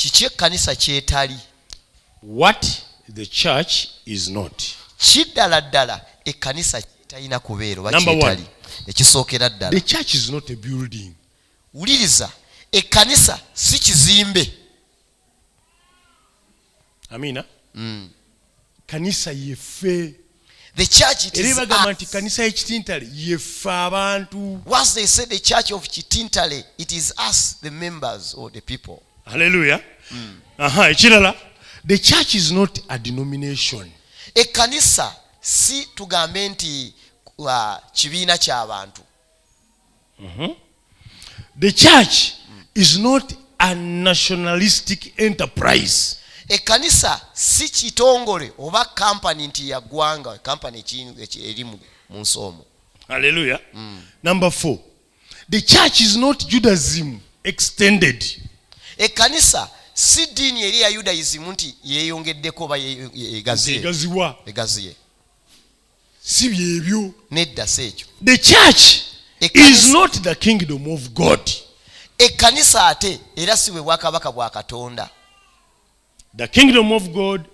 kiki ekkanisa kyetali? What the church is not. Kiddala ddala ekkanisa kyetayina kubeera oba Number kyetali. one. Ekisookera ddala. The church is not a building. Wuliriza, ekkanisa si kizimbe. Amina. Kanisa yeffe. The church it Era is bagamba nti us. kanisa y'ekitintale yeffe abantu. Once they say the church of Kitintale, it is us, the members or the people. Hallelujah. Ekirala. The church is not a denomination. Ekkanisa si tugambe nti kibiina ky'abantu. The church is not a nationalistic enterprise. Ekkanisa si kitongole oba kampani nti ya ggwanga, kampani eri mu nsi omwo. Hallelujah. Number 4. The church is not Judaism extended. Ekkanisa si ddiini eri ya Judaism nti yeeyongeddeko oba egaziye. Si byebyo. Nedda si ekyo. The church is not the kingdom of God. Ekkanisa ate era si bwe bwakabaka bwa Katonda. The kingdom of God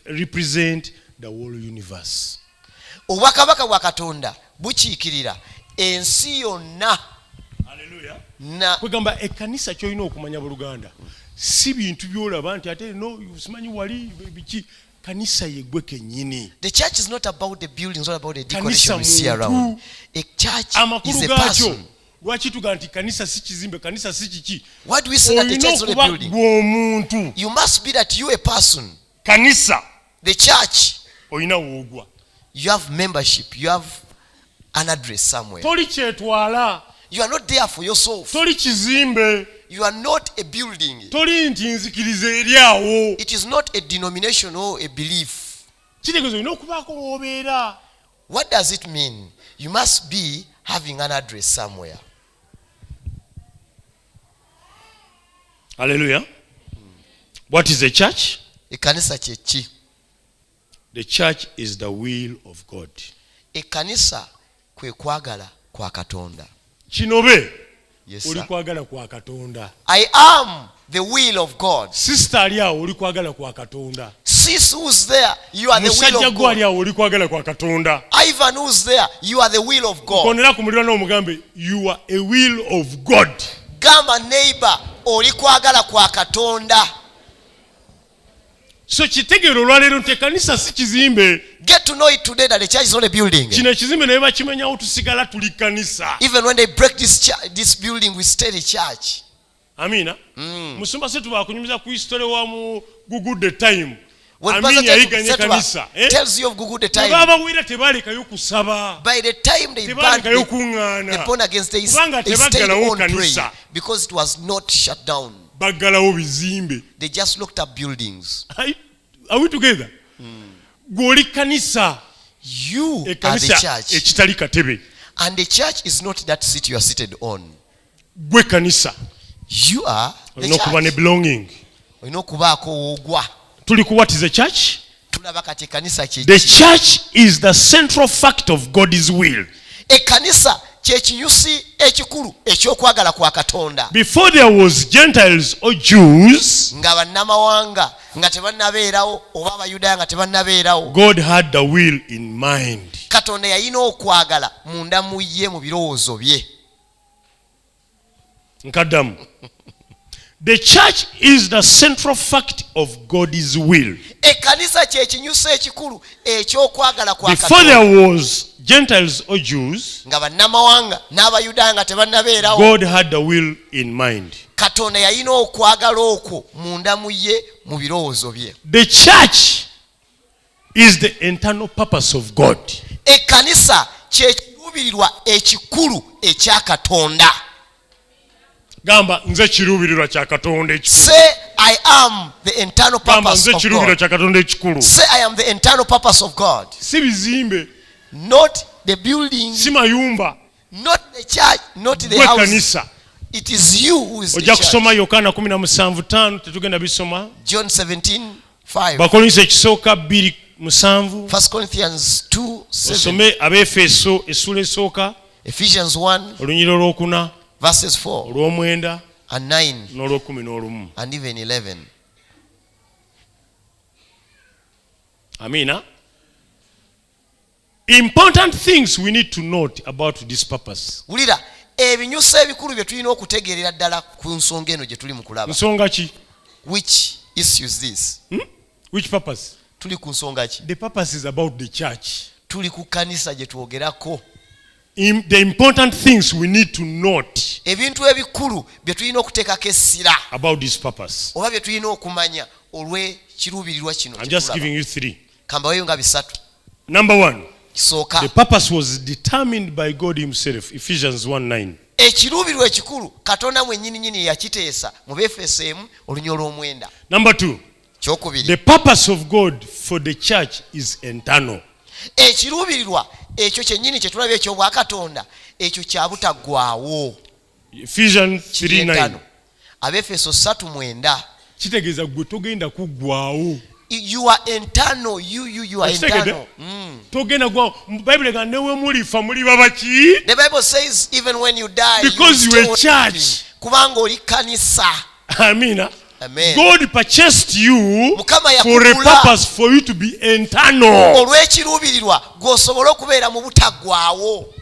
represent the whole universe. Obwakabaka bwa Katonda bukiikirira ensi yonna. Hallelujah. Kugamba ekkanisa ky'olina okumanya buluganda si bintu by'olaba nti ate no simanyi wali biki. Kanisa yegwe kennyini. The church is not about the buildings, not about the decoration we see around. A church is a person. Lwaki tuga nti kanisa si kizimbe, kanisa si kiki? What do we say that the church is not a building? You must be that you a person. Kanisa. The church. Oyina woogwa. You have membership. You have an address somewhere. Toli kyetwala. You are not there for yourself. Toli kizimbe. You are not a building. Toli nti nzikiriza eri awo. It is not a denomination or a belief. Kitegeeza olina okubaako w'obeera. What does it mean? You must be having an address somewhere. Hallelujah. What is a church? Ekkanisa kye ki? The church is the will of God. Ekkanisa kwe kwagala kwa Katonda. Kinobe. Yes, oli kwagala kwa Katonda. I am the will of God. Sister ali awo oli kwagala kwa Katonda. Sis who's there, you are the will musajja of gwe ali God. awo oli kwagala kwa Katonda. Ivan who's there, you are the will of God. Konera ku muliraano omugambe you are a will of God. Gamba neighbor oli kwagala kwa Katonda. So kitegeero olwaleero nti ekkanisa si kizimbe. Get to know it today that the church is not a building. Kino ekizimbe naye bakimenyawo tusigala tuli kanisa. Even when they break this building, we stay the church. Amina. Musumba setu bakunyumiza ku history wa mu Google the time. When Amini yayiganye kanisa. tells you of Google the time, baba wira tebalekayo kusaba. by the time they burned the born against they stayed on praying because it was not shut down. Baggalawo bizimbe. They just looked up buildings. Are we together? Gwoli kanisa. You are the church. Ekitali katebe. And the church is not that seat you are seated on. Gwe kanisa. You are the church. Olina okuba ne belonging. Olina okubaako woogwa. Tuli ku what is a church? Tulaba kati ekkanisa kye. The church is the central fact of God's will. Ekkanisa kye kinyusi ekikulu ekyokwagala kwa Katonda. Before there was Gentiles or Jews, nga bannamawanga nga tebannabeerawo oba abayudaaya nga tebannabeerawo, God had the will in mind. Katonda yalina okwagala munda mu ye mu birowoozo bye. Nkaddamu. The church is the central fact of God's will. Ekkanisa kye kinyusi ekikulu ekyokwagala kwa Katonda. Before there was Gentiles or Jews, nga bannamawanga n'abayudaaya nga tebannabeerawo, God had the will in mind. Katonda yalina okwagala okwo munda mu ye mu birowoozo bye. The church is the internal purpose of God. Ekkanisa kye kiruubirirwa ekikulu ekya Katonda. Gamba nze kiruubirirwa kya Katonda ekikulu. Say I am the internal purpose of God. Kya Katonda ekikulu. Say I am the internal purpose of God. Si bizimbe. Not the building. Si mayumba. Not the church. Not the house. Kanisa. It is you who is the Ojja church. kusoma Yokaana 17:5 tetugenda bisoma. John 17:5. Bakolinso ekisooka 2:7. 1 Corinthians 2:7. Osome Abefeso essula esooka. Ephesians 1 olunyiriro olwokuna. verses 4 olw'omwenda. and 9 n'olw'ekumi n'olumu. and even 11. Amina. Important things we need to note about this purpose. Wulira ebinyuso ebikulu bye tulina okutegeerera ddala ku nsonga eno gye tuli mu kulaba. Nsonga ki? Which issues this? Which purpose? Tuli ku nsonga ki? The purpose is about the church. Tuli ku kanisa gye twogerako. The important things we need to note Ebintu ebikulu bye tulina okuteekako essira about this purpose. oba bye tulina okumanya olw'ekiruubirirwa kino. I'm just giving you 3. Kambaweyo nga bisatu. Number 1. Kisooka. The purpose was determined by God himself. Ephesians 1:9. Ekiruubirirwa ekikulu Katonda mwennyini yakiteesa mu Befeso 1:9. Number 2. Kyokubiri. The purpose of God for the church is internal. Ekiruubirirwa ekyo kyennyini kye tulabye eky'obwakatonda ekyo kya butaggwaawo. Ephesians 3:9. Abefeso 3:9. Kitegeeza gwe togenda kuggwaawo. You are internal. You are internal. Togenda gwa Bible ga newe mulifa muli babaki. The Bible says even when you die, because you are church. Kubanga oli kanisa. Amina. Amen. God purchased you Mukama for a purpose for you to be internal. Olw'ekiruubirirwa gw'osobola okubeera mu butaggwaawo.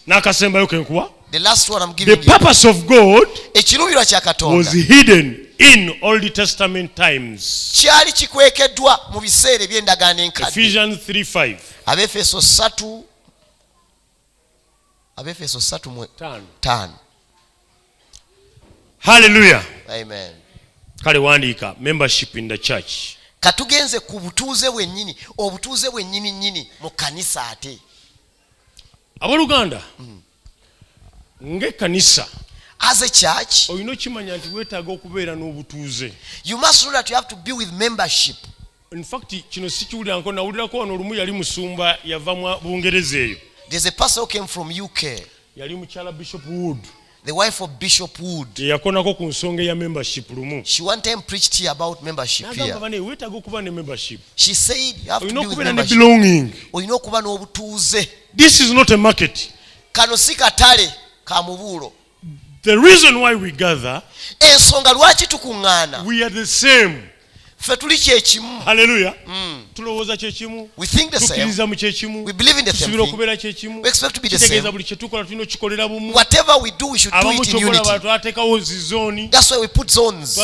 N'akasembayo kenkuwa. The last one I'm giving you. The purpose of God ekiruubirirwa kya Katonda was hidden in Old Testament times. Kyali kikwekeddwa mu biseera eby'endagaano enkadde. Ephesians 3:5. Abefeso 3:5. Hallelujah. Amen. Kale wandiika membership in the church. Katugenze ku butuuze bwennyini, obutuuze bwennyini mu kanisa ate. Abooluganda. Ng'ekkanisa. As a church, olina okimanya nti weetaaga okubeera n'obutuuze. You must know that you have to be with membership. In fact, kino sikiwulirako nawulirako wano olumu yali musumba yava mu Bungereza eyo. There's a pastor who came from UK. Yali mukyala Bishop Wood. The wife of Bishop Wood. Yakonako ku nsonga ya membership lumu. She one time preached here about membership here. Weetaaga okuba ne membership. She said you have to be with membership. membership. Olina okuba n'obutuuze. This is not a market. Kano si katale ka mubuulo. The reason why we gather, ensonga lwaki tukuŋŋaana, we are the same. Ffe tuli kyekimu. Hallelujah. Tulowooza kyekimu. We think the same. Tukkiriza mu kyekimu. We believe in the same Tusuubira thing. okubeera kyekimu. We expect to be the same. Kitegeeza buli kye tukola tulina okukikolera bumu. Whatever we do, we should do it in unity. Twateekawo zizooni. That's why we put zones.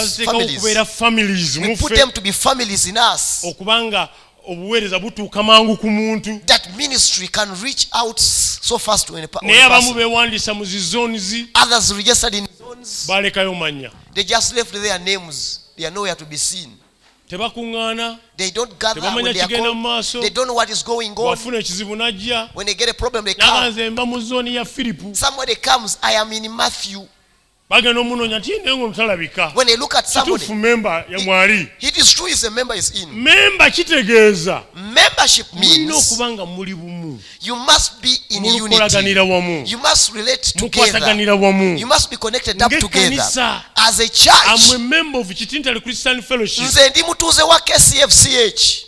Families. We put them to be families in us. Okubanga obuweereza butuuka mangu ku muntu. That ministry can reach out so fast to any person. Naye abamu beewandiisa mu zizoonizi. Others registered in zones. Balekayo mannya. They just left their names. They are nowhere to be seen. Tebakuŋŋaana. They don't gather when they are called. They don't know what is going on. Wafuna ekizibu n'ajja. When they get a problem, they come. Naganze mba mu zooni ya Filipu. Somebody comes, I am in Matthew. Bagenda omunoonya nti naye ng'omutalabika. When they look at somebody, kituufu member ya mwali. It is true is a member is in. Member kitegeeza. Membership means okubanga muli bumu. You must be in unity. You must relate together. You must be connected up together. As a church, I'm a member of Kitintale Christian Fellowship. Nze ndi mutuuze wa KCFCH.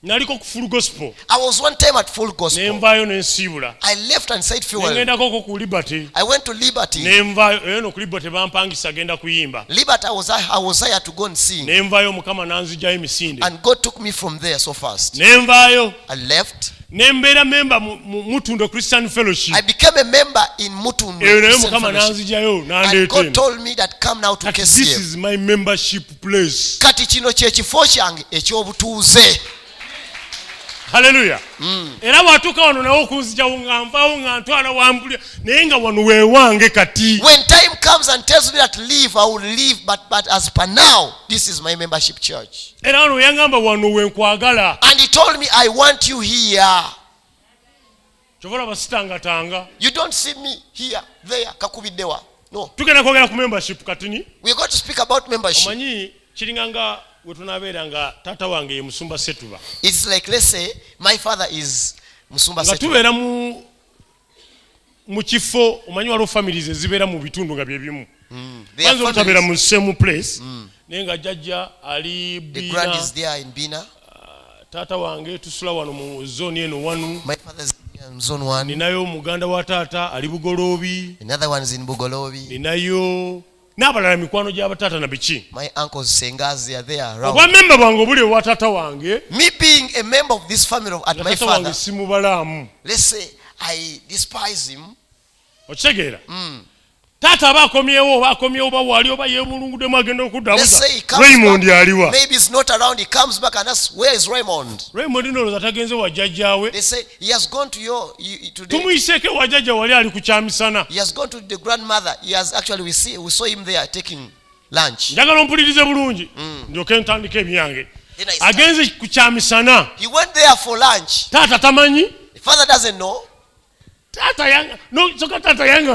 Naliko ku Full Gospel. I was one time at Full Gospel. Nenvayo nensiibula. I left and said farewell. Ngendako ku Liberty. I went to Liberty. Nenvayo eno ku Liberty bampangisa genda kuyimba. Liberty I was hired to go and sing. Nenvayo Mukama nanzijayo emisinde. And God took me from there so fast. Nenvayo. I left. Nembeera member Mutundo Christian Fellowship. I became a member in Mutundo Christian Fellowship. And God told me that come now to KCF. This is my membership place. Kati kino kye kifo kyange ekyobutuuze. Hallelujah. Era watuka wano nawo kunzijawo nga nvaawo nga ntwala wambulya naye nga wano weewange kati. When time comes and tells me that leave, I will leave, but as per now, this is my membership church. Era wano yangamba wano wenkwagala. And he told me, I want you here. Chovola basitangatanga. You don't see me here, there, kakubiddewa. No. Tugenda kwogera ku membership katini. We are going to speak about membership. Omanyi kiringanga wetunabeeranga taata wange ye musumba Setuba. It's like, let's say my father is Musumba Setuba. Tubeera mu kifo omanyi waliwo families ezibeera mu bitundu nga bye bimu. Kwanza tutabeera mu same place. Naye nga jjajja ali Bina. The grand is there in Bina. Taata wange tusula wano mu zone eno wanu. My father is in zone 1. Ninayo muganda wa taata ali Bugoloobi. Another one is in Bugoloobi. Ninayo n'abalala mikwano gy'abatata na biki. My uncles, sengazi are there around. Obwa member bwange obuli ewa tata wange. Me being a member of this family at my father. Simubalaamu. Let's say I despise him. Okitegeera? Tata abakomyewo ba wali oba yebulunguddemu agenda okuddabuza. Raymond aliwa. Maybe he's not around. He comes back and asks, where is Raymond? Raymond ndowooza tagenze wa jjajjaawe. They say he has gone to today. Tumuyiseeko wa jjajja wali ali ku kyamisana. He has gone to the grandmother. He has actually we saw him there taking lunch. Njagala ompulirize bulungi. Ndyoke ntandika ebyange. Agenze ku kyamisana. He went there for lunch. Tata tamanyi. The father doesn't know. Tata yanga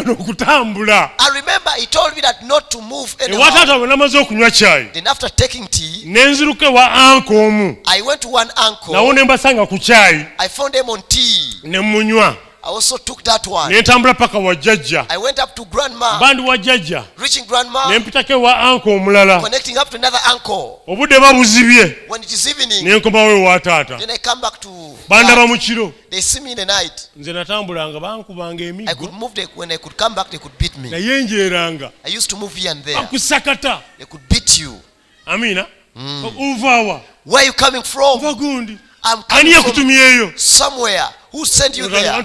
n'okutambula. I remember he told me that not to move anymore. Ewa tata bwe namaze okunywa caayi. Then after taking tea, nenziruka wa uncle omu. I went to one uncle. Nawo ne mbasanga ku caayi. I found him on tea. Ne munywa. I also took that one. Ne ntambula paka wa jjajja. I went up to grandma. Bandi wa jjajja. Reaching grandma. Ne mpitako wa uncle omulala. Connecting up to another uncle. Obudde babuzibye. When it is evening. Ne nkomawo wa tata. Then I come back to. Bandaba mu kiro. They see me in the night. Nze natambulanga bankubanga emiggo. I could move when I could come back they could beat me. Naye njeeranga. I used to move here and there. Bakusakata. They could beat you. Amina. Uvaawa. Where are you coming from? Vagundi. I'm coming from somewhere. Who sent you there?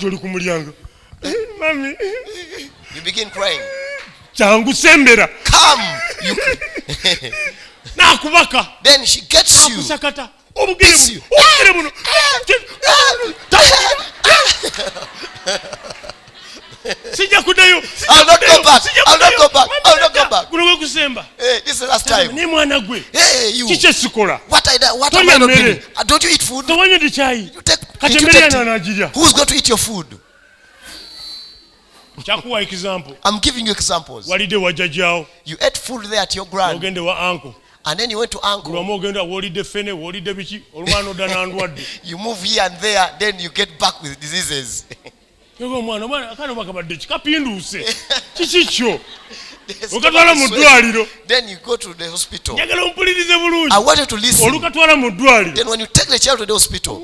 Mami. You begin crying. Changu sembera. Come. Nakubaka. Then she gets you. Bakusakata. Beats you. I'll not go back. I'll not go back. I'll not go back. Hey, this is the last time. Hey, you. What am I not doing? Don't you eat food? You take who's going to eat your food? I'm giving you examples. You ate food there at your grand. And then you went to uncle. You move here and there, then you get back with diseases. Then you go to the hospital. I wanted to listen. Then when you take the child to the hospital,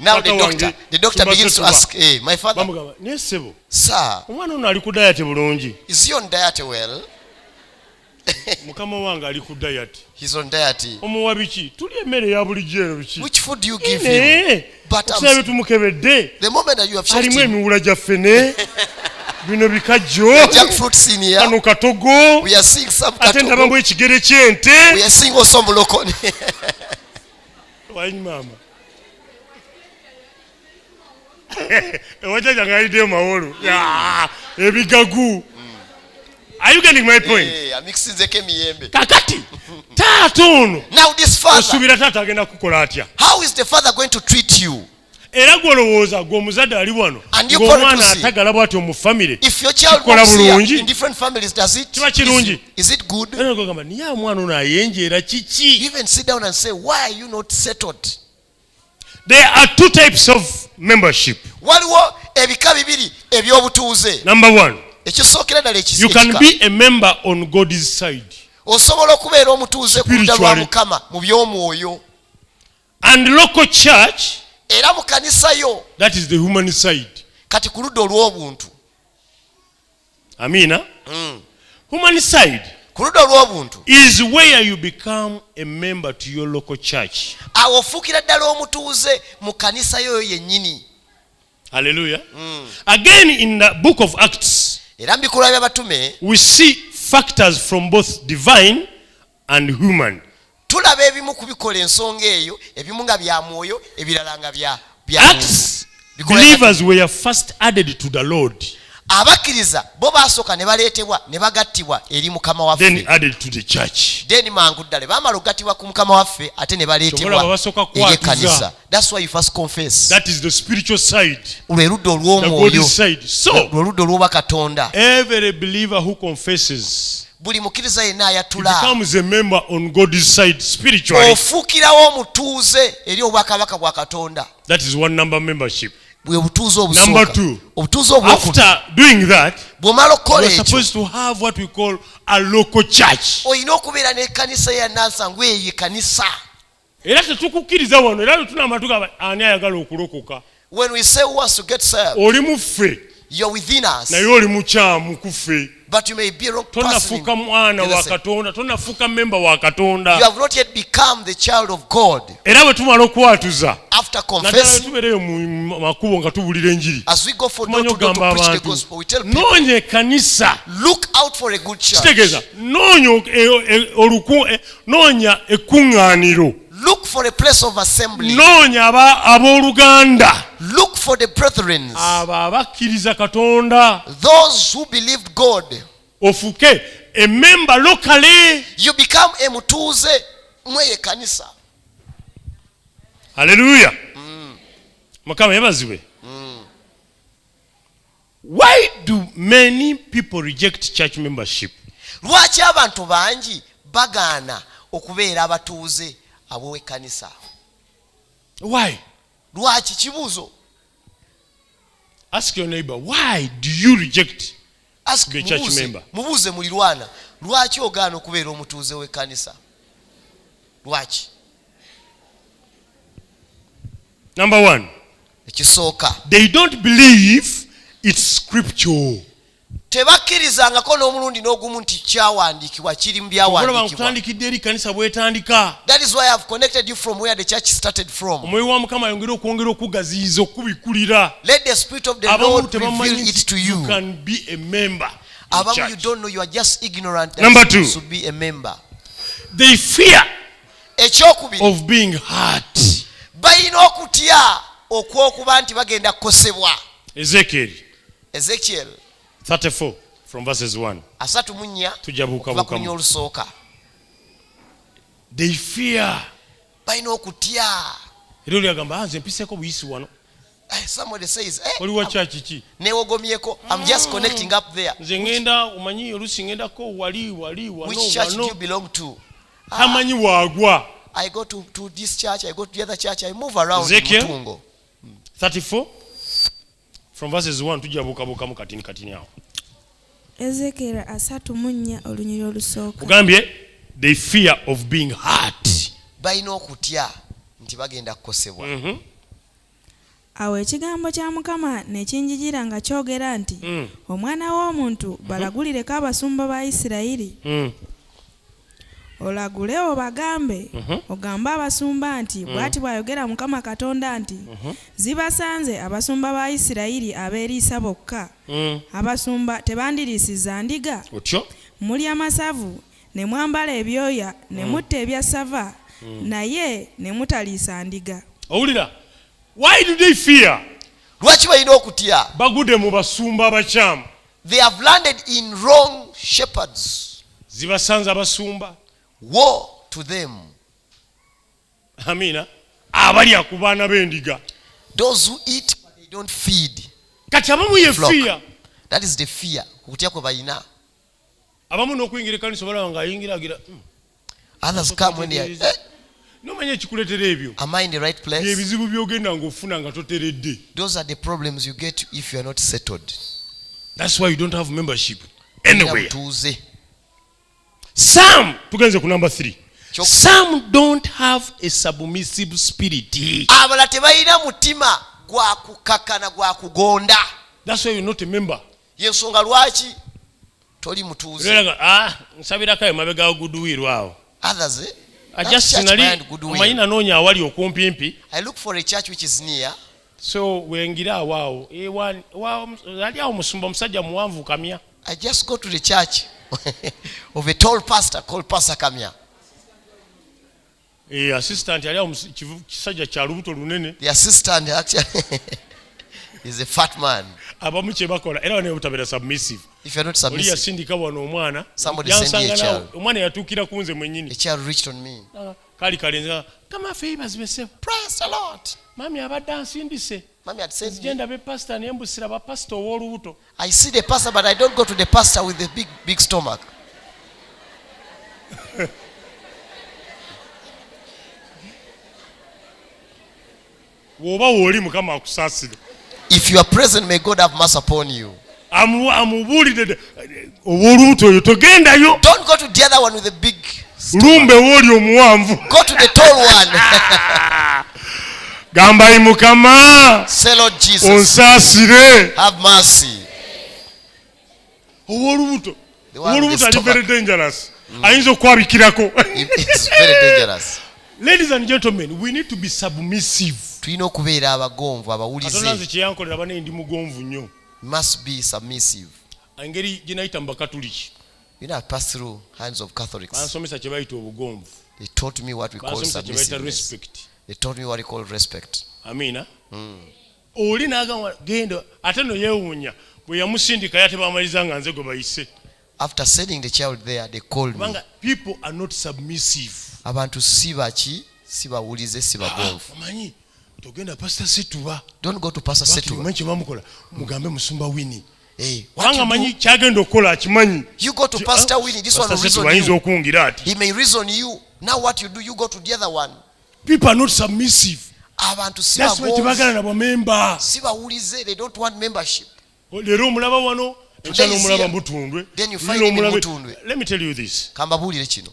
now the doctor begins to ask, hey, my father, sir, is he on diet well? He's on diet. Which food do you give him? But the moment that you have checked him, jackfruit senior, we are seeing some katogo, we are seeing also molokoni. Are you getting my point? Kakati. Now this father, how is the father going to treat you? And you probably see, if your child works here in different families, is it good? You even sit down and say, why are you not settled? There are two types of membership. Number one, you can be a member on God's side. Spiritually. And local church, that is the human side. Amina. Human side is where you become a member to your local church. Hallelujah. Again, in the book of Acts, we see factors from both divine and human. Acts believers were first added to the Lord, then added to the church. That's why you first confess. That is the spiritual side, the God's side. So every believer who confesses becomes a member on God's side spiritually. That is one number membership. Number two, after doing that, we are supposed to have what we call a local church. When we say who wants to get saved, You're within us. naye oli mukyamu kufe. But you may be a wrong person. Tonafuuka mwana wa Katonda, tonafuuka member wa Katonda. You have not yet become the child of God. Era bwe tumala okwatuza, after confessing, tubeereyo mu makubo nga tubulira enjiri. As we go for door to door to preach the gospel, we tell people, noonya ekkanisa. Look out for a good church. Kitegeeza, noonya ekkuŋŋaaniro. Look for a place of assembly. Noonya abooluganda. Look for the brethren. Abo abakkiriza Katonda. Those who believed God. Ofuke a member locally. You become a mutuuze mweye kanisa. Hallelujah. Mukama yabazibwe. Why do many people reject church membership? Lwaki abantu bangi bagaana okubeera abatuuze ab'ekkanisa? Why? Lwaki kibuuzo? Ask your neighbor, why do you reject the church member? Mubuuze mulirwana, lwaki ogaana okubeera omutuuze w'ekkanisa? Lwaki? Number one, ekisooka, they don't believe it's scripture. Tebakkirizangako n'omulundi n'ogumu nti kyawandiikibwa kiri mu byawandiikibwa. That is why I have connected you from where the church started from. Let the Spirit of the Lord reveal it to you. You can be a member. Abamu you don't know, you are just ignorant. Number two, to be a member. They fear of being hurt. Bayina okutya okw'okuba nti bagenda kukosebwa. Ezekiel 34 from verses 1. Tujabuka olusooka. They fear. Bayina okutya. Era oli agamba nze mpiseko buyisi wano. Somebody says, oliwa church ki? Newogomyeko. I'm just connecting up there. Nze ngenda omanyi olusi ngendako wali wano. Which church do you belong to? Tamanyi waagwa. I go to this church, I go to the other church, I move around. Ezekiel 34 from verses 1 tujabuka mu katini awo. Ezekiel 34 olunyiri olusooka. Ugambye they fear of being hurt. Bayina okutya nti bagenda kukosebwa. Awo ekigambo kya Mukama ne kinjijira nga kyogera nti omwana w'omuntu balagulireko abasumba ba Isirayiri. Olagule obagambe ogambe abasumba nti bw'ati bw'ayogera Mukama Katonda nti zibasanze abasumba ba Isirayiri abeeriisa bokka. Abasumba tebandiriisiza ndiga. Muli amasavu ne mwambala ebyoya ne mutta ebyassava naye ne mutaliisa ndiga. Owulira, why do they fear? Lwaki balina okutya? Bagudde mu basumba abakyamu. They have landed in wrong shepherds. Zibasanze abasumba. Woe to them. Amina. Abalya ku baana b'endiga. Those who eat but they don't feed. Kati abamu ye fear. That is the fear. Okutya kwe balina. Abamu n'okuyingira ekkanisa balaba ng'ayingiragira. Others come when they are. Nomanya ekikuleetera ebyo. Am I in the right place? Ebizibu by'ogenda ng'ofuna nga toteredde. Those are the problems you get if you are not settled. That's why you don't have membership anywhere. Some, tugenze ku number 3. Some don't have a submissive spirit. Abala tebalina mutima gwa kukakana gwa kugonda. That's why you're not a member. Yensonga lwaki toli mutuuze. Nsabirako emabega goodwill awo. Others, omanyina noonya awali okumpimpi. I look for a church which is near. So wengira awaawo ali awo musumba omusajja muwanvu kamya. I just go to the church of a tall pastor called Pastor Kamya. Assistant ali awo kisajja kya lubuto lunene. The assistant actually is a fat man. Abamu kye bakola era ne butabera submissive. If you're not submissive, yasindika wano omwana. Somebody send me a child. Omwana yatuukira ku nze mwennyini. A child reached on me. Kali kalenza kama favors bese. Praise the Lord. Mami abadde ansindise. Mami had said genda be pastor ne mbusira ba pastor w'olubuto. I see the pastor but I don't go to the pastor with the big stomach. Woba woli Mukama akusaasire. If you are present, may God have mercy upon you. Amubulide ow'olubuto oyo togendayo. Don't go to the other one with the big stomach. Lumbe woli omuwanvu. Go to the tall one. Gamba Mukama. Say, Lord Jesus, Onsasire. have mercy. Olubuto are very dangerous. It's very dangerous. Ladies and gentlemen, we need to be submissive. Must be submissive. You know, I passed through hands of Catholics. They taught me what we call submissiveness. They taught me what we call respect. Amina. Oli naga gendo atano yewunya bwe yamusindika yate bamalizanga nze go bayise. After sending the child there, they called me. People are not submissive. Abantu sibawulize sibagonvu. Manyi togenda Pastor Setuba. Don't go to Pastor Setuba. Manyi bamukola mugambe musumba Winnie. Wanga manyi kyagenda okola akimanyi. You go to Pastor Winnie, this one will reason you. He may reason you. Now what you do, you go to the other one. People are not submissive. Abantu that's why tibagala na bamemba. Sibawulize, they don't want membership. Lero mulaba wano enchano mulaba mutundwe. Then you find him mutundwe. Let me tell you this. Kambabulire kino.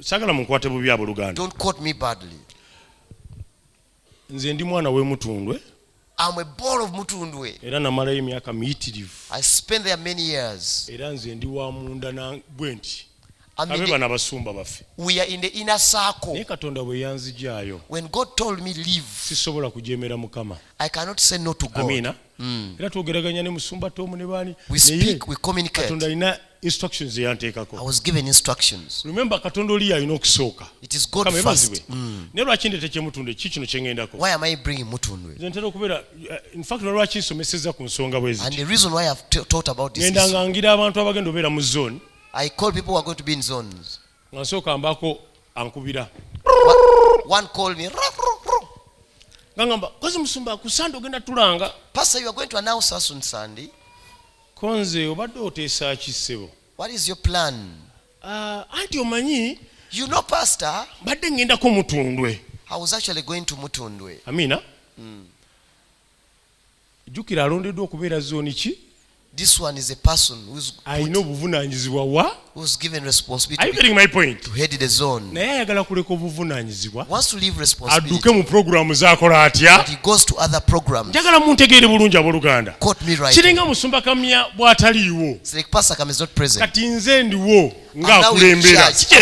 Sagala munkwate bubi abo Luganda. Don't quote me badly. Nze ndi mwana we Mutundwe. I'm a born of Mutundwe. Era namalayo emyaka miyitirivu. I spent there many years. Era nze ndi wa munda na bwenti. Abeba n'abasumba baffe. We are in the inner circle. Naye Katonda bwe yanzijaayo. When God told me leave, sisobola kujeemera Mukama. I cannot say no to God. Amina. Era twogeraganya ne musumba Tomu ne baani. We speak, we communicate. Katonda alina instructions yanteekako. I was given instructions. Remember Katonda oli alina okusooka. It is God first. Ne lwaki ndeete Mutundwe kino kye ŋŋendako. Why am I bringing Mutundwe? Nze ntera okubeera in fact lwaki nsomeseza ku nsonga bwe ziti. And the reason why I have taught about this ngenda ngangira abantu abagenda obeera mu zone. I call people who are going to be in zones. Ngansooka mbako ankubira. One called me. Ngamba kozi musumba ku Sunday ogenda tulanga. Pastor, you are going to announce us on Sunday. Konze obadde oteesa ki ssebo? What is your plan? Anti omanyi. You know, Pastor. Badde ngendako Mutundwe. I was actually going to Mutundwe. Amina. Jukira alondeddwa okubeera zone ki? This one is a person who's given responsibility. Are you getting my point? To head the zone. Wants to leave responsibility. But he goes to other programs. Quote me right. Like Pastor Kam is not present. I'm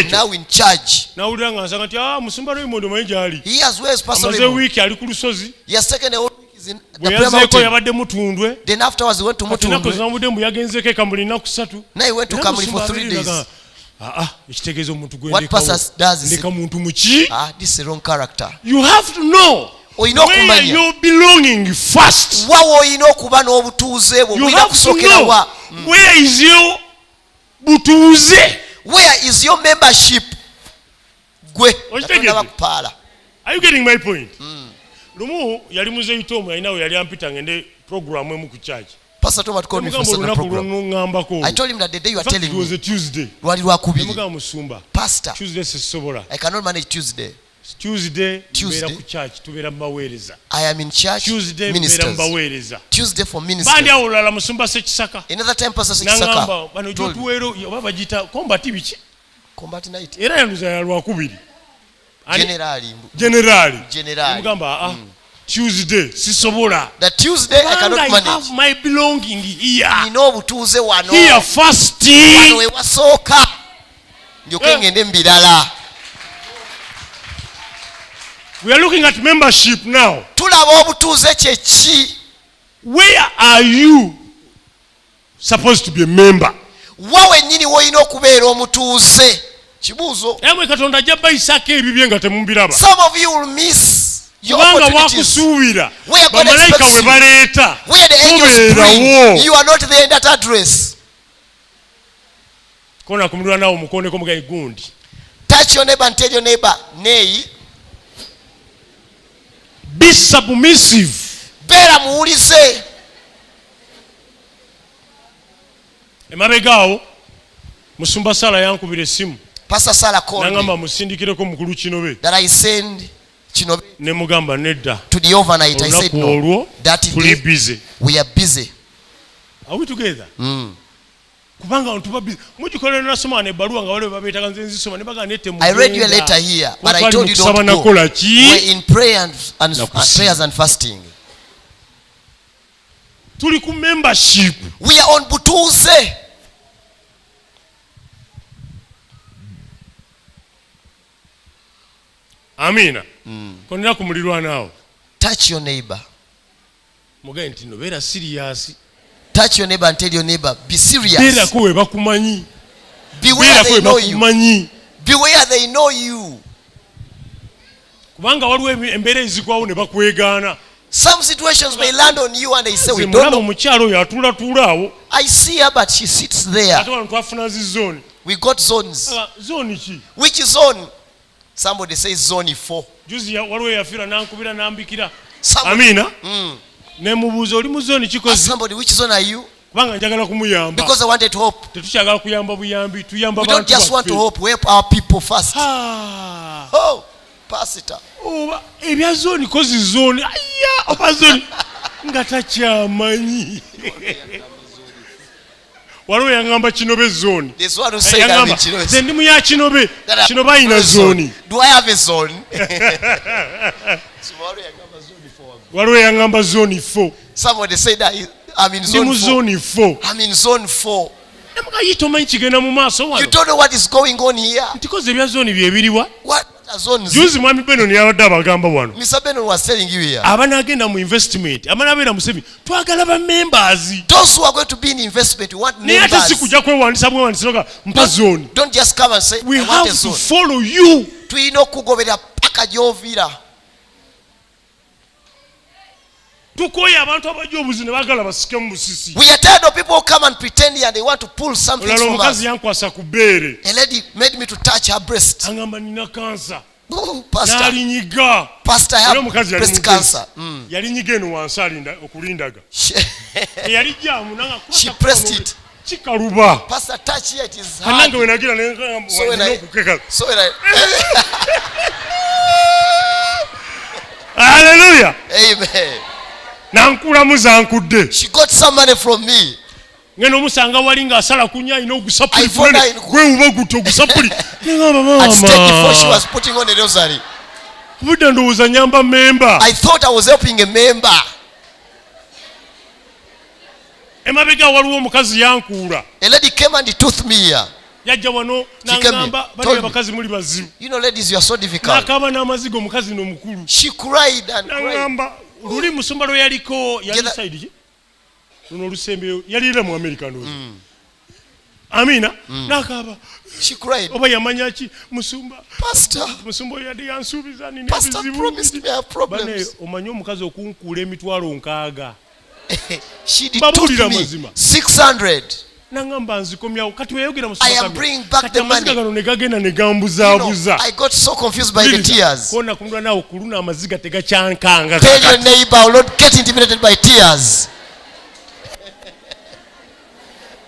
now in charge. He has where is Pastor Raymond? He has taken a whole in the mountain. Then afterwards he went to Mutundwe. Now he went to Kamuli for 3 days. What pastor does is this is the wrong character. You have to know where you're belonging first. You have to know where is your butuze. Where is your membership? Are you getting my point? Lumu yali muzeito mu alina we yali ampita ngende program emu ku church. Pastor Tom called me for the program. I told him that the day you are telling me. It was a Tuesday. Wali wakubiri. Muga musumba. Pastor. Tuesday sisobola. I cannot manage Tuesday. Tuesday ku church tubera mbaweereza. I am in church. Tuesday tubera mbaweereza. Tuesday for ministers. Bandi awulala musumba Sekisaka. Another time Pastor Sekisaka. Nangamba bano jotuwero baba jita combat bichi. Combat night. Era yanduza ya lwakubiri. Generally. Mugamba Tuesday sisobola. The Tuesday I cannot manage. I have my belonging here. Butuze wano. Here first. Wano we wasoka. Njoke ngende mbirala. We are looking at membership now. Tulaba obutuze chechi. Where are you supposed to be a member? Wawe nyini woyina okubeera omutuuze. Chibuzo. Katonda ajja isaka ebibye nga temumbiraba. Some of you will miss your opportunities. Where God expects you. Where the angels bring. You are not there in that address. Kona kumulwa nawo mukone ko mugaye gundi. Touch your neighbor and tell your neighbor, nay. Be submissive. Bera muwulize. Emabegaawo musumba Sala yankubira essimu. Pastor Sala called nangamba musindikireko mukulu Kinobe. That I send Kinobe. Ne mugamba nedda. To the overnight I said no. That is busy. We are busy. Are we together? kubanga ntuba mugikolera nasoma ne baluwa nga wale babetaga nze nzisoma ne baga nete mu I read your letter here, but I told you don't go. We're in prayer prayers and fasting. Tuli ku membership. We are on Butuze. Amina. Konera kumulirwa nao. Touch your neighbor. Mugaye nti no beera serious. Touch your neighbor and tell your neighbor, be serious. Beera ko weba kumanyi. Beware they know you. Beware they know you. Kubanga waliwo embeera ezigwawo ne bakwegaana. Some situations may land on you and they say we don't know. Mukyalo yatula awo. I see her but she sits there. Ate wano twafuna zone. We got zones. Zone ki? Which zone? Somebody says zone 4. Juzi waliwo yafira nankubira nambikira. Amina. Ne mubuuza oli mu zone kikozi. Somebody, which zone are you? Kubanga njagala kumuyamba. Because I wanted to hope. Tetukyagala kuyamba buyambi, tuyamba abantu. We don't just want to hope, we help our people first. Oh, pastor. Oba ebya zone kozi zone. Aya, oba zone nga takyamanyi. Waliwo yangamba Kinobe zone. There's one who said I'm in Kinobe. Nze ndi mu ya Kinobe. Kinobe ayina zone. Do I have a zone? Waliwo yangamba zone 4. Somebody said that I'm in zone 4. I'm in zone 4. You don't know what is going on here. What are zones? Juzi mwami Beno ni abadde abagamba wano. Mr. Beno was telling you here. Abana agenda mu investment. Abana abera mu saving. Twagala ba members. Those who are going to be in investment, we want members. Ni ate sikujja kwewandisa bwewandisa mpa zone. Don't just come and say we I have want a zone. To follow you. Tuyina okugoberera paka gy'ovira. Tukoya abantu abajja obuzi ne bagala basike mu busisi. We are tired of people who come and pretend here and they want to pull something from us. Omukazi yankwasa ku bbeere. A lady made me to touch her breast. Angamba nina cancer. Oh, pastor. Nalinyiga. Pastor, I have breast cancer. Yalinyiga eno wansi alinda okulindaga. Yali jamu nanga kwata. She pressed it. Chikaluba. Pastor, touch here, it is hard. Kananga wenagira ne so when I Hallelujah. Amen. She got some money from me. Ngeno musanga walinga asala kunya ino gusapuli gwe uba guto gusapuli at stage before she was putting on a rosary. Buda ndowooza nyamba member. I thought I was helping a member. Emabega waliwo omukazi yankuula. A lady came and toothed me here. Yajja wano nangamba bali bakazi muli bazimu. You know ladies, you are so difficult. Nakaba n'amazigo omukazi n'omukulu. She cried and cried. Nangamba luli musumba lwe yaliko yali side ki? Luno lusembe yalira mu America ndo. Amina nakaba. She cried. Oba yamanya ki musumba? Pastor. Musumba yadi yansuubiza nini ebizibu. Pastor promised me I have problems. Bane omanyi omukazi okunkuula emitwalo nkaaga. She did me 600. Nangamba nzikomyawo kati weyogera mu I am bringing back the money. Gano negagenda negambuzaabuza. I got so confused by the tears. Kona kumulwa nawo kuluna amaziga tegakyankanga. Tell your neighbor I will not get intimidated by tears.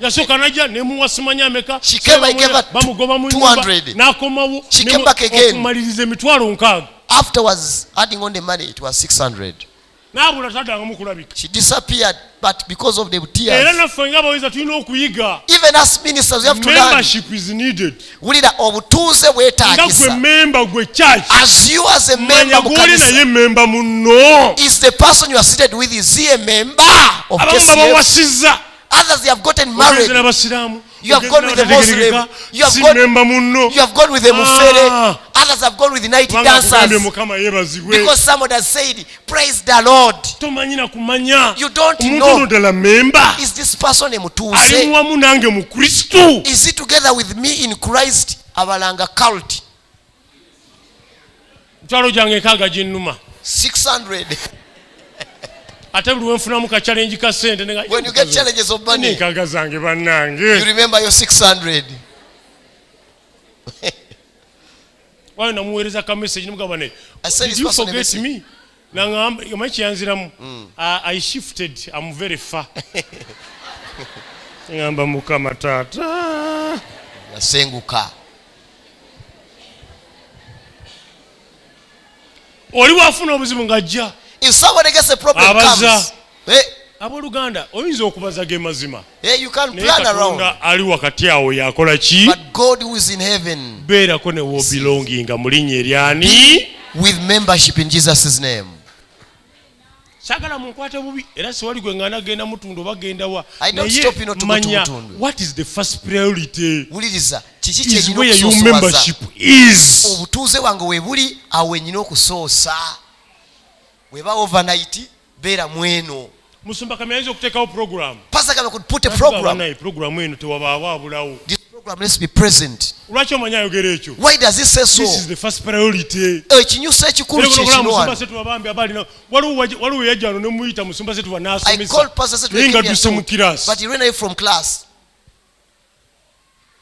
Yasoka najja nemuwa simanya ameka. She came, I gave her 200. Nakomawo. She came back again. Okumaliriza emitwalo nkaaga. Afterwards, adding on the money, it was 600. She disappeared, but because of the tears. Even as ministers, we have to learn. Membership is needed. As you as a member, is the person you are seated with, is he a member of KCF? Others, they have gotten married. You have gone with the Muslim. You have gone with the Mufere. Others have gone with the night dancers. Because someone has said, praise the Lord. You don't know. Is this person a Mutuze? Is he together with me in Christ? Abalanga cult. 600. When you get challenges of money, you remember your 600. I said, did you forget me? I shifted. I'm very far. If somebody gets a problem, comes. Abooluganda oyinza okubaza ge mazima. You can plan around. Ali wakati awo yakola ki? But God who is in heaven. Beerako ne wo belonginga mu linnya eryani? With membership in Jesus' name. Sagala munkwate bubi era siwali gwe ngana genda mutundu bagenda wa. I don't stop you not to go to mutundu. What is the first priority? Wuliriza kiki kye nyina okusoosa. Membership is. Obutuuze wange we buli awe nyina okusoosa. Weba overnight beera mweno. Musumba kamyanzo okuteekawo program. Pastor Kame could put a program. Program eno tewabaawo abulawo. This program needs to be present. Lwaki omanya ayogera ekyo? Why does he say so? This is the first priority. Ekinyusa ekikulu kyekino. Musumba setu babambi abalina waliwo yajjano ne muyita musumba setu banaasomesa. I called Pastor Setu Linga duse mu class. But he ran away from class.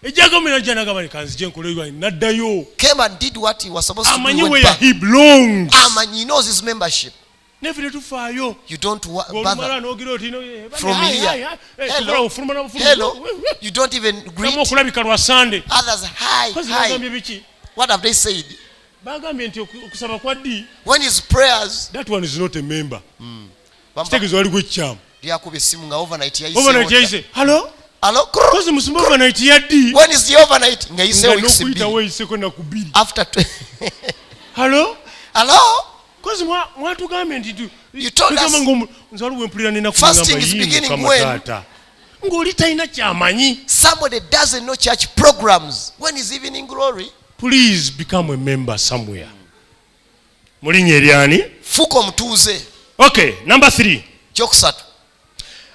Ejaga mina jana gabani kanzi je nkolerwa naddayo. Came and did what he was supposed to do. Amanyi where he belongs. Amanyi he knows his membership. Never tufaayo. You don't bother. From here. Hello. You don't even greet. Others, hi. What have they said? When his prayers. That one is not a member. Overnight. Hello? Hello? When is the overnight? After. Hello? Hello? You told us fasting is beginning when somebody doesn't know church programs. When is evening glory? Please become a member somewhere. Fuko mtuze. Okay, number 3. Chokusatu.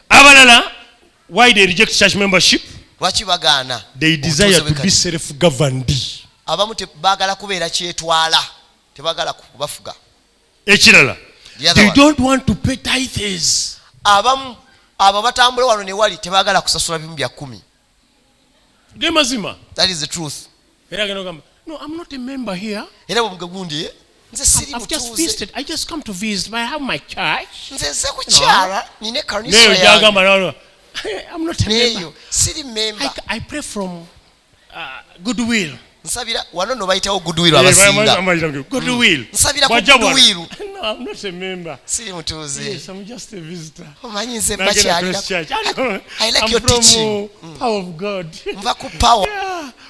Abalala, why they reject church membership? Lwaki bagaana? They desire to be self-governed. Abamu tebagala kubeera kyetwala. Tebagala kubafuga. Ekirala. They don't want to pay tithes. Abamu abo batambula wano ne wali tebagala kusasula bimu bya 10. Gemazima. That is the truth. No, I'm not a member here. Era bomugagundi nze siri I've just visited. I just come to visit. I have my church. Nze nze kukyala nine kanisa yange. I'm not a member. Siri member. I pray from goodwill. Nsabira wano no bayitawo goodwill abasinga. Goodwill. Nsabira ku goodwill. No, I'm not a member. Siri mutuze. Yes, I'm just a visitor. Omanyi nze mbakyalira. I like your teaching. Power of God. Mva ku power.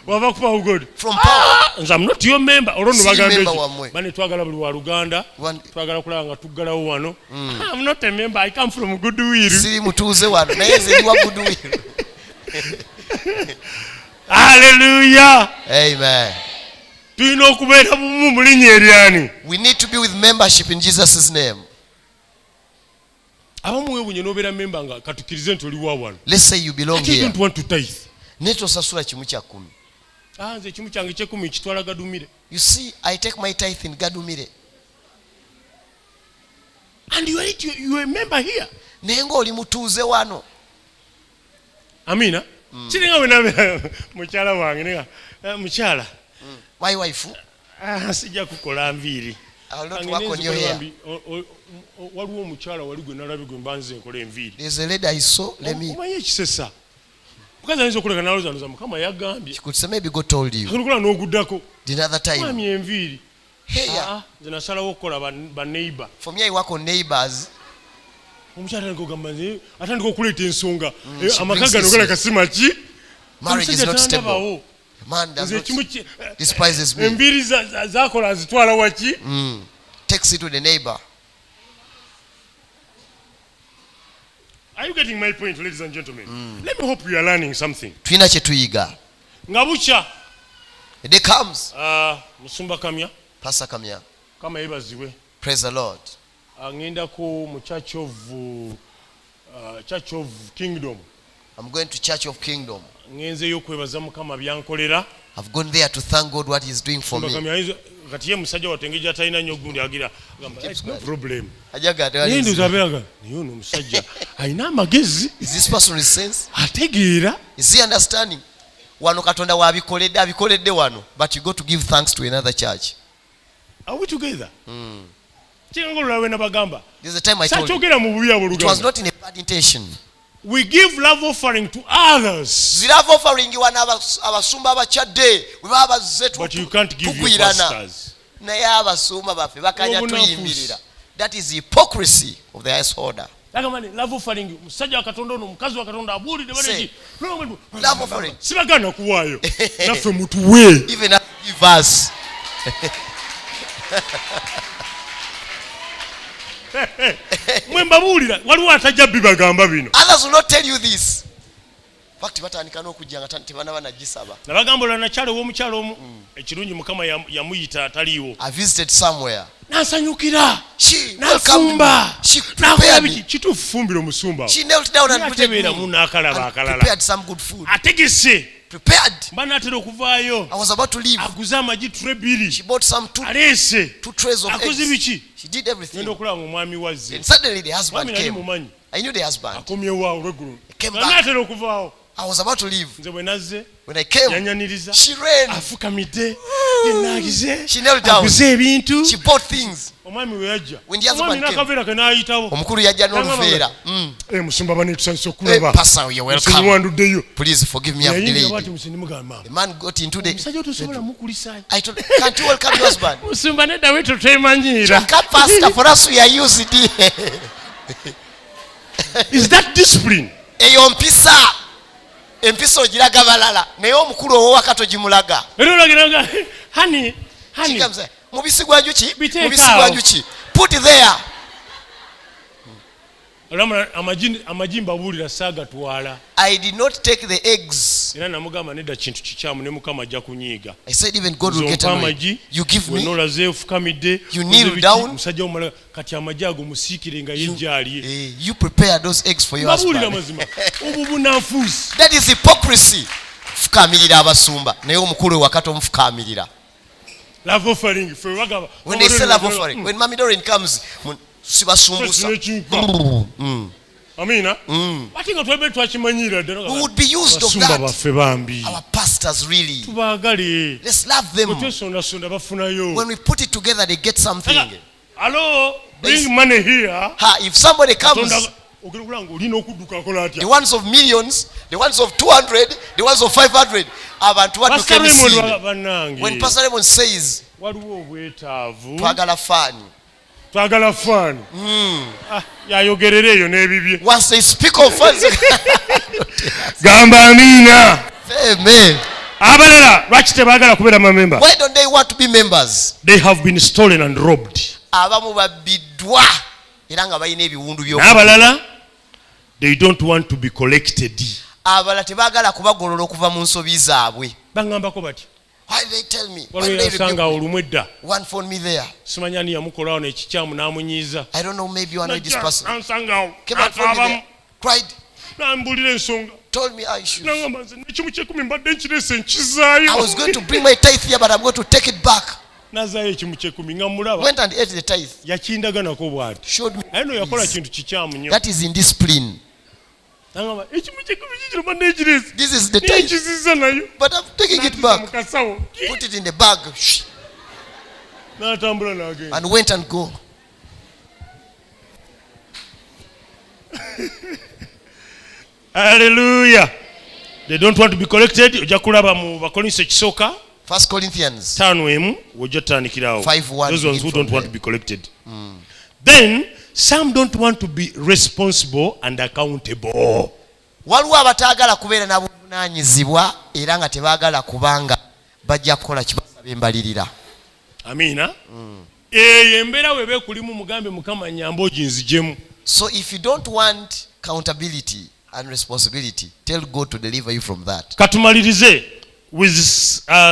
Wava ku power of God. From power. Nze I'm not your member. Olono bagambe. Bane twagala buli wa Luganda. Twagala kulaba nga tuggalawo wano. I'm not a member. I come from goodwill. Siri mutuze wano. Naye nze ndi wa goodwill. Hallelujah. Amen. We need to be with membership in Jesus' name. Let's say you belong here. I don't want to tithe. You see, I take my tithe in Gadumire. And you are a member here. Amina. Muchala wange muchala. My wife. Sijja kukola nviiri. Waliwo omukyala wali gwe nalabi gwe mbanze nkola enviiri. There's a lady I saw. Let me. Omanyi ekisesa. Mukazi ayinza okuleka naloza Mukama yagambye. She could say maybe God told you. Akukola n'oguddako. The other time. Mwami enviiri. Hey. Nze nasalawo okukola ba neighbor. For me I work on neighbors. Omukyala ngogamba nze atandika okuleeta ensonga. Amaka gano galaka simaki. Marriage is not stable. Man does not despises me. Enviiri zakola azitwala waki? Takes it to the neighbor. Are you getting my point, ladies and gentlemen? Let me hope you are learning something. Tulina kye tuyiga. Nga bukya. The day comes. Musumba Kamya. Pastor Kamya. Kama yebaziwe. Praise the Lord. Ngenda ko mu Church of Kingdom. I'm going to Church of Kingdom. Ngenzeyo kwebaza Mukama byankolera. I've gone there to thank God what He's doing for me. Kati ye musajja watengeja talina nnyo gundi agira no problem. Ajagata wali. Ndio zaberaga. Niyo no musajja. Aina amagezi. Is this person with sense? Ategeera. Is he understanding? Wano Katonda abikoledde wano, but you go to give thanks to another church. Are we together? Chingolo we nabagamba. There's a time I told you. It was not in a bad intention. We give love offering to others. Love offering wana abasumba abachadde we baba zetu. But you can't give your pastors. Naye abasumba bafe bakanya tuyimirira. That is hypocrisy of the highest order. Lagamani love offering musajja wa Katonda ono mukazi wa Katonda abulide baleji. Love offering. Sibagana kuwayo. Naffe mutuwe. Even give us. Mwembabulira waliwo atajja bibagamba bino. Others will not tell you this. Fact batandika n'okujja nga tebana banagisaba. Nabagamba olwanakyalo w'omukyalo omu ekirungi Mukama yamuyita ataliiwo. I visited somewhere. Nansanyukira. She nafumba. She prepared me. Kituufu fumbira omusumba. She knelt down and prepared some good food. Ategese. Prepared. Banatera okuvaayo. I was about to leave. Aguza amagi tray 2. She bought some 2 trays of eggs. She did everything. And suddenly the husband came. I knew the husband. He came back. I was about to leave. When I came, she ran. She knelt down. She bought things. When the husband came, omukulu yajja n'oluveera. Pastor, you're welcome. Please forgive me, I've delayed. The man got into the bedroom. I told him, can't you welcome your husband? Come, Pastor, for us we are used. Is that discipline? Eyo mpisa. Empisa ogiraga balala naye omukulu ow'owakato gimulaga. Honey. Mubisi gwa njuki. Put it there. Amajimba bulira saga twala. I did not take the eggs. Era namugamba nedda kintu kikyamu ne Mukama ajja kunyiiga. I said even God will get annoyed. You give me. You kneel down. Musajja omala kati amaji ago musiikire nga yejjaliye. You prepare those eggs for your husband. Babulira mazima. Obubunafuusi. That is hypocrisy. Fukamirira abasumba naye omukulu ewakato omufukamirira. Love offering. When they say love offering, when Mami Doreen comes, sibasumbusa. Amina. Batinga twebe twakimanyira ddala. We would be used of that. Our pastors really. Tubagale. Let's love them. Twesonda bafunayo. When we put it together, they get something. Hello, bring money here. If somebody comes, the ones of millions, the ones of 200, the ones of 500, when Pastor Raymond says, twagala fani. Once they speak of funds, gamba amina. Amen. Why don't they want to be members? They have been stolen and robbed. N'abalala, they don't want to be collected. Bangambako bati. Why they tell me? One phone me there. I don't know, maybe you are not this person. Came out from me there. Cried. Told me I should. I was going to bring my tithe here, but I'm going to take it back. Went and ate the tithe. Showed me. That is indiscipline. This is the tithe. But I'm taking it back. Put it in the bag. And went and go. Hallelujah. They don't want to be collected. Ojakulaba mu bakolinso kisoka. 1 Corinthians 5:1. Those ones who don't want to be collected. Then some don't want to be responsible and accountable. Waliwo abatagala kubeera na buvunaanyizibwa era nga tebaagala kubanga bajja kukola kibasaba embalirira. Amina. Embeera webe kulimu mugambe Mukama nyambo oginzijemu. So if you don't want accountability and responsibility, tell God to deliver you from that. Katumalirize with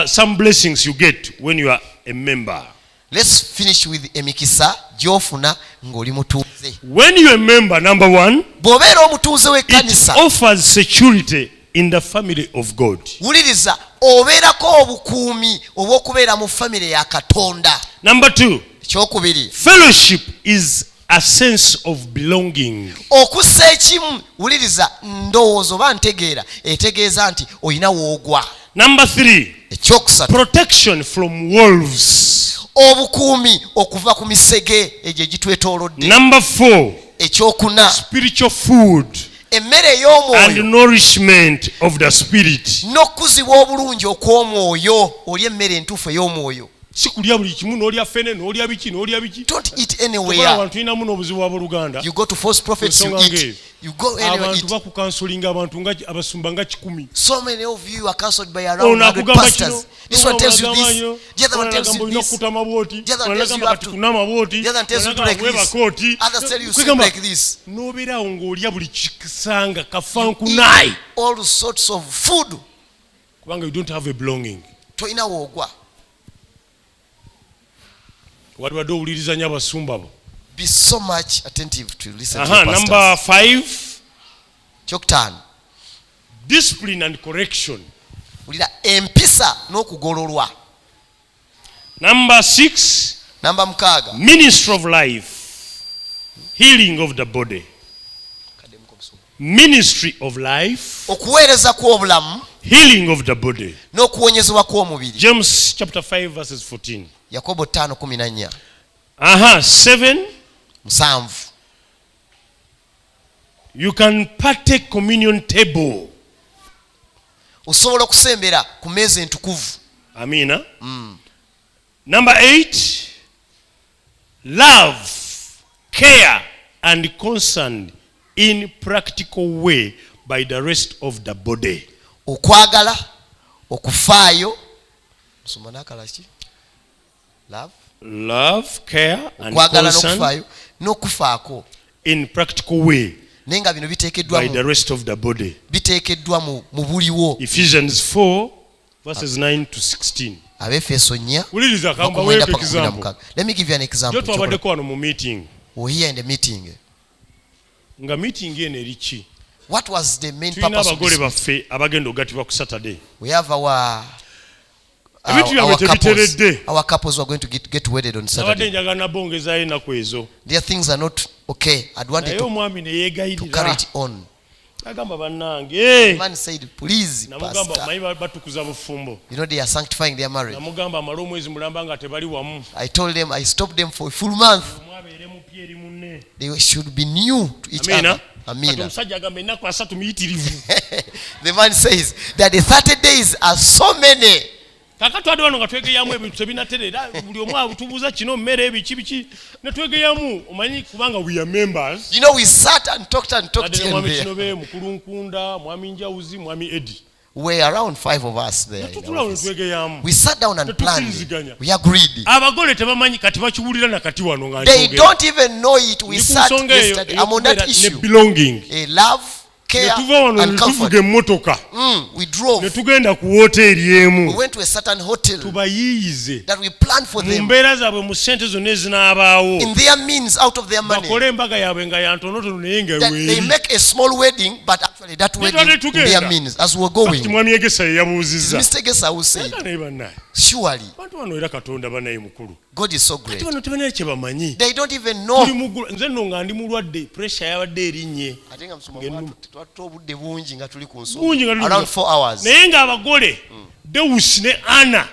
some blessings you get when you are a member. Let's finish with emikisa gyofuna ng'oli mutuuze. When you are a member, number one, bw'obeera omutuuze w'ekkanisa, it offers security in the family of God. Wuliriza, obeerako obukuumi obw'okubeera mu family ya Katonda. Number two, ekyokubiri, fellowship is a sense of belonging. Okussa ekimu, wuliriza, ndowooza oba ntegeera, etegeeza nti olina woogwa. Number three, ekyokusatu, protection from wolves. Obukuumi okuva ku misege egyo egitwetoolodde. Number four, ekyokuna, spiritual food emmere ey'omwoyo and nourishment of the spirit. N'okkuzibwa obulungi okw'omwoyo, olya emmere entuufu ey'omwoyo. sikulya buli kimu n'olya fene n'olya biki n'olya biki. Don't eat anywhere. Abantu ina muno obuzibu bw'Oluganda. You go to false prophets, you eat. You go anywhere. Abantu bakukansolinga abantu nga abasumba nga 10. So many of you are cancelled by around 100 pastors. This one tells you this. The other one tells you this. The other one tells you have to. The other one tells you to like this. Others tell you sleep like this. N'obeerawo ng'olya buli kisanga kafankunai. All sorts of food. Kubanga you don't have a belonging. Toina wogwa. Wadde owuliriza nnyo abasumba bo. Be so much attentive to listen to pastors. Number 5. Kyokutaano. Discipline and correction. Ulira empisa n'okugololwa. Number 6. Namba 6. Ministry of life. Healing of the body. Ministry of life. Okuweereza kw'obulamu. Healing of the body. N'okuwonyezebwa kw'omubiri. James chapter 5 verses 14. Yakobo 5:14. 7. You can partake communion table. Osobola okusembera ku mmeeza entukuvu. Amina. Number 8. Love, care and concern in practical way by the rest of the body. Okwagala, okufaayo. Nsoma nakalaki? Love, care and concern n'okufaako in practical way nenga bino biteekeddwa by the rest of the body. Biteekeddwa mu buliwo. Ephesians 4 verses 9 to 16. Abefeso 4. Uliriza kamba weke example. Let me give you an example. Joto abadeko wano mu meeting. We here in the meeting. Nga meeting ene lichi. What was the main purpose of this? Baffe abagendo gatibwa ku Saturday. We have our couples who are going to get wedded on Saturday. Their things are not okay. I'd want to carry it on. The man said, please, Pastor. You know they are sanctifying their marriage. I told them, I stopped them for a full month. They should be new to each other. Amen. The man says that the 30 days are so many. Kakatwade wano nga twegeyamu ebintu tebinaterera buli omu tubuuza kino mmere ebiki netwegeyamu omanyi kubanga we are members. You know we sat and talked here and there. Kinobe mukulu nkunda mwami njawuzi mwami Eddie. We're around 5 of us there. We sat down and planned. We agreed. Abagole tebamanyi kati bakiwulira nakati wano nga they don't even know it. We sat yesterday. I'm on that issue. Belonging. A love. Care and comfort. We drove. We went to a certain hotel that we planned for them. In their means, out of their money. That they make a small wedding, but actually that wedding in their means. As we were going, Mr. Gesa will say, surely, God is so great. They don't even know. I think I'm around 4 hours. Deus and Anna,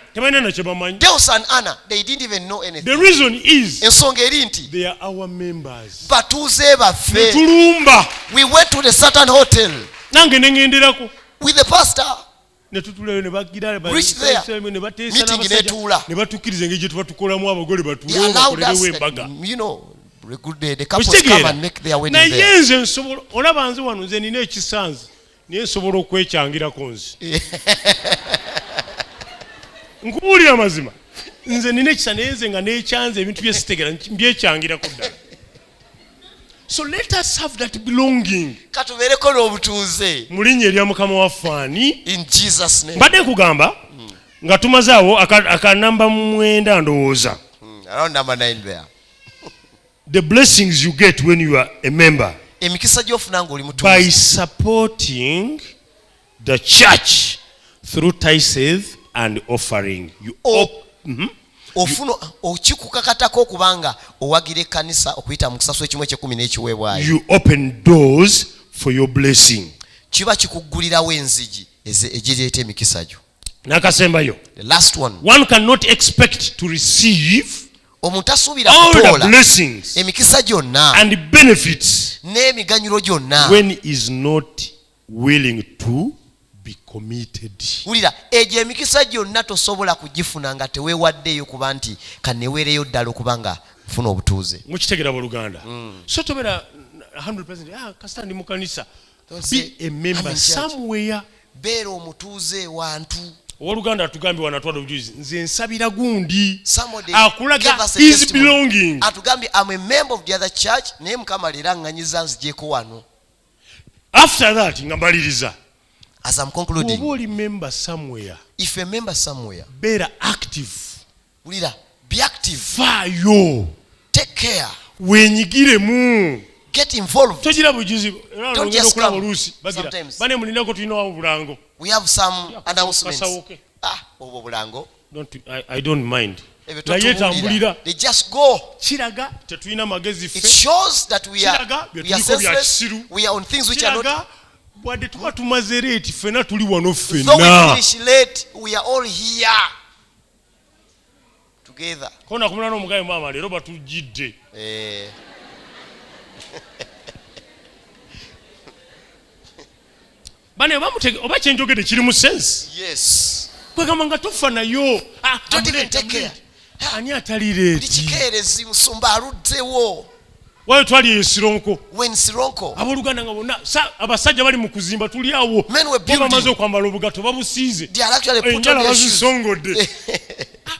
they didn't even know anything. The reason is they are our members. We went to the certain hotel with the pastor. Reached there. Meeting in Etula. They allowed us, you know, the couples come and make their wedding there. Nkubuulira mazima nze nina ekisa nayenze nga nekyanze ebintu byesitegera mbyekyangira ddala. So let us have that belonging. Katubeereko n'obutuuze mu linnya erya Mukama waffe ani. In Jesus name. Mbadde kugamba nga tumazaawo akanamba 9 ndowooza. Around number 9 there. The blessings you get when you are a member. Emikisa gy'ofuna ng'oli mutuuze. By supporting the church through tithes and offering. You ofuna okikukakatako okubanga owagira ekkanisa okuyita mu kusaso ekimu eky'ekumi n'ekiweebwayo. You open doors for your blessing. Kiba kikuggulirawo enzigi egireeta emikisa gyo. Nakasembayo. The last one. One cannot expect to receive omuntu asuubira kutoola emikisa gyonna and benefits n'emiganyulo gyonna when is not willing to be committed. Ulira eje emikisa gyonna tosobola kugifuna nga teweewaddeyo kuba nti kaneweereyo ddala okubanga funa obutuuze. Mukitegera Buluganda. So tobera 100% kasita ndi mu kanisa. Be a member somewhere. Beera omutuuze wantu. Oluganda atugambye wanatwala obujulizi nze nsabira gundi akulaga his belonging. Atugambye I'm a member of the other church naye Mukama leero aŋŋanyiza nzigyeko wano. After that ngambaliriza. As I'm concluding, member somewhere. If a member somewhere, better active. Ulira, be active. Fayo. Take care. Wenyigiremu. Get involved. Don't just come. Sometimes. We have some announcements. I don't mind. They just go. It shows that we are senseless. We are on things which are not. Though we finish late, we are all here together. Yes. Don't even take care. Why twali esironko? When Sironko. Aboluganda nga bonna abasajja bali mu kuzimba tuli awo. Men were building. Bamaze okwambala obugato babusiize. They are actually put on their shoes.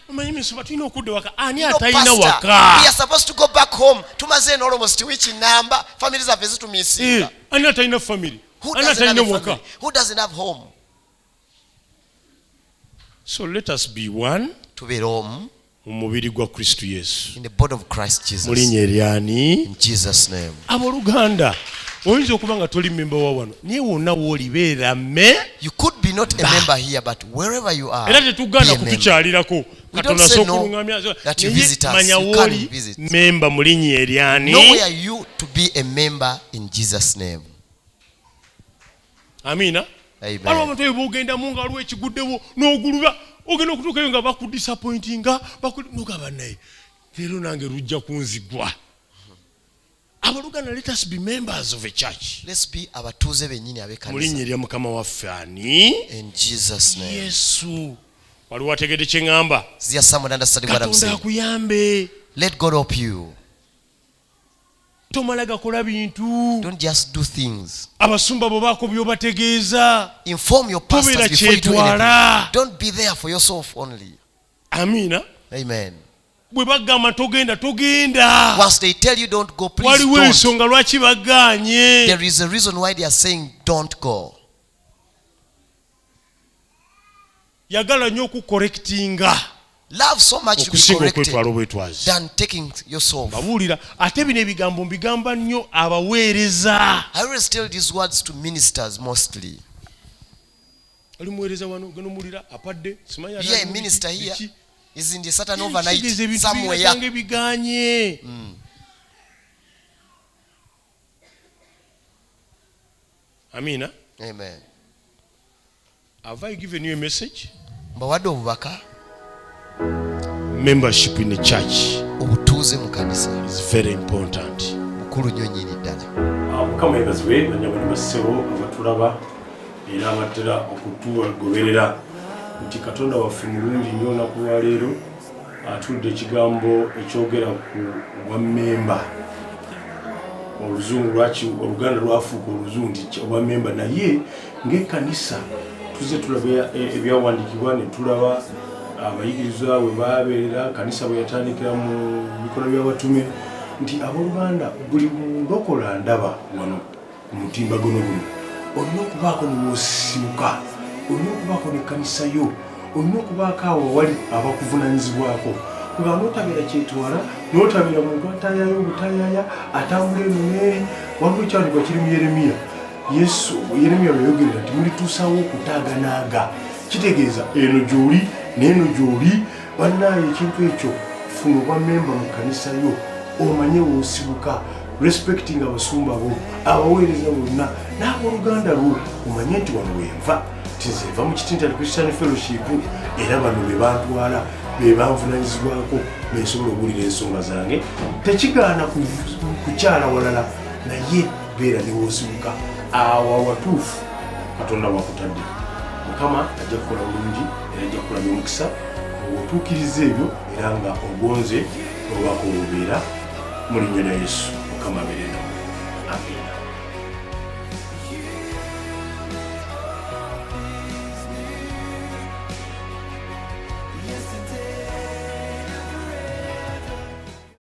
Manyi misumba tulina okudde waka. Ani atayina waka? We are supposed to go back home. Tumaze almost which number families have visited me. Ani atayina family? Who doesn't have waka? Who doesn't have home? So let us be one. To be home. Umubiri gwa Kristo Yesu. In the body of Christ Jesus. Mulinnya eryani? In Jesus' name. Aboluganda oyinza okuba nga toli member wa wano naye wonna woolibeera me. You could be not a member here but wherever you are. Era tetugaana kutukyalirako katonda sookulungamya manya wooli member mulinnya eryani? Nowhere you to be a member in Jesus' name. Amina. Amen. Abantu ebogenda mu ngalo ekiguddewo n'ogulula ogenda okutuukayo nga bakudisappointinga bakugaba naye leero nange lujja kunzigwa. Abaluganda, let us be members of a church. Let's be abatuuze bennyini ab'ekkanisa. Mulinnya erya Mukama waffe ani? In Jesus' name. Yesu. Waliwo ategedde kye ŋŋamba? Is there someone understanding what I'm saying? Katonda akuyambe. Let God help you. Tomala gakola bintu. Don't just do things. Abasumba bwe baako by'obategeeza. Inform your pastors before you do anything. Don't be there for yourself only. Amina. Amen. Bwe bagamba togenda. Once they tell you don't go, please waliwo ensonga lwaki bagaanye. There is a reason why they are saying don't go. Yagala nnyo okukorekitinga. Love so much to be corrected than taking yourself. Babuulira ate bino ebigambo mbigamba nnyo abaweereza. I always tell these words to ministers mostly. Ali muweereza wano gano mulira apadde simanya. Yeah, a minister here is in the Saturn overnight somewhere. Biganye. Amina. Amen. Have I given you a message? Mbawadde obubaka. Membership in the church obutuuze mu kanisa is very important. Mukulu nnyo nnyini ddala. Mukama yeebazibwe banyabani bassebo abatulaba era abatera okutugoberera nti Katonda waffe mulungi nnyo olunaku lwa leero atulidde ekigambo ekyogera ku bwammemba. Oluzungu lwaki Oluganda lwafuuka oluzungu nti obwammemba naye ng'ekkanisa tuze tulaba ebyawandiikibwa ne tulaba abayigiriza we baabeera kanisa bwe yatandikira mu mikono by'abatume nti abooluganda buli mulokola ndaba wano ku mutimbagano guno olina okubaako newosimuka olina okubaako nekkanisa yo olina okubaako awo awali abakuvunanyizibwako kuba n'otabeera kyetwala n'otabeera muntu atayayo obutayaaya atambula eno n'eri waliwo ekyandikwa kiri mu Yeremiya. Yeremiya bwe yayogerera nti mulituusaawo okutaaganaaga kitegeeza eno gy'oli n'eno gy'oli bannaayo ekintu ekyo funa obwa memba mu kkanisa yo omanye woosibuka respecting abasumba bo abaweereza bonna n'abooluganda lwo omanye nti wano wenva tinze nva mu Kitintale Christian Fellowship era bano be bantwala be banvunanyizibwako bensobola okuwulira ensonga zange tekigaana kukyala walala naye beera ne woosibuka awo awatuufu Katonda wakutadde mukama ajja kukola bulungi era ajja kukulamya omukisa otuukiriza ebyo era nga ogonze obubaka obubeera mu linnya lya Yesu. Mukama abeere nawe. Amen.